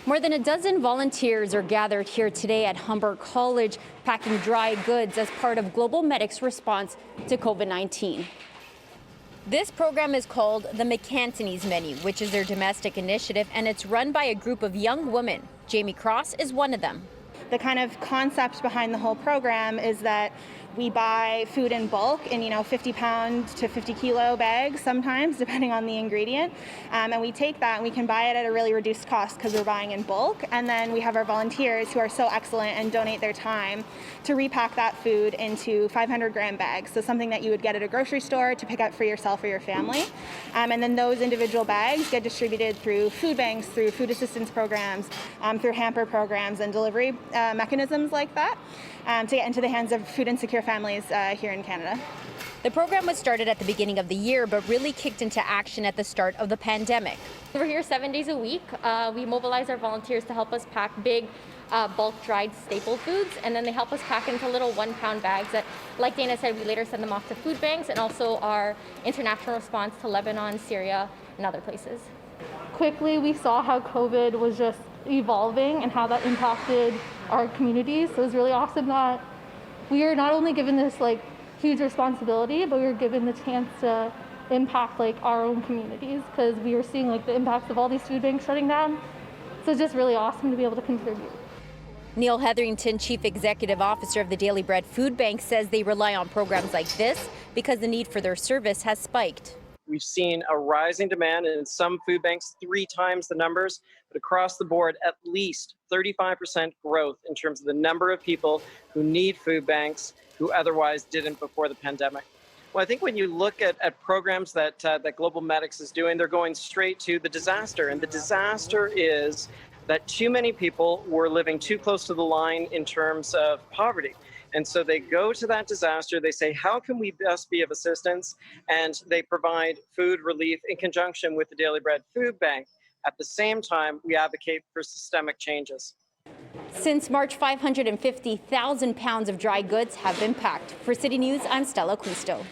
More than a dozen volunteers are gathered here today at Humber College, packing dry goods as part of GlobalMedic's response to COVID-19. This program is called the Cantonese Menu, which is their domestic initiative, and it's run by a group of young women. Jamie Cross is one of them. The kind of concept behind the whole program is that we buy food in bulk in 50-pound to 50-kilo bags sometimes, depending on the ingredient. And we take that and we can buy it at a really reduced cost because we're buying in bulk. And then we have our volunteers who are so excellent and donate their time to repack that food into 500-gram bags. So something that you would get at a grocery store to pick up for yourself or your family. And then those individual bags get distributed through food banks, through food assistance programs, through hamper programs and delivery mechanisms like that, to get into the hands of food insecure families here in Canada. The program was started at the beginning of the year, but really kicked into action at the start of the pandemic. We're here 7 days a week. We mobilize our volunteers to help us pack big, bulk dried staple foods, and then they help us pack into little 1-pound bags that, like Dana said, we later send them off to food banks and also our international response to Lebanon, Syria, and other places. Quickly, we saw how COVID was just evolving and how that impacted our communities. So it was really awesome that we are not only given this huge responsibility, but we were given the chance to impact our own communities, because we were seeing the impacts of all these food banks shutting down. So it's just really awesome to be able to contribute. Neil Hetherington, Chief Executive Officer of the Daily Bread Food Bank, says they rely on programs like this because the need for their service has spiked. We've seen a rising demand, and in some food banks 3 times the numbers, but across the board at least 35% growth in terms of the number of people who need food banks who otherwise didn't before the pandemic. Well, I think when you look at programs that GlobalMedic is doing, they're going straight to the disaster, and the disaster is that too many people were living too close to the line in terms of poverty. And so they go to that disaster, they say, how can we best be of assistance? And they provide food relief in conjunction with the Daily Bread Food Bank. At the same time, we advocate for systemic changes. Since March, 550,000 pounds of dry goods have been packed. For City News, I'm Stella Acquisto.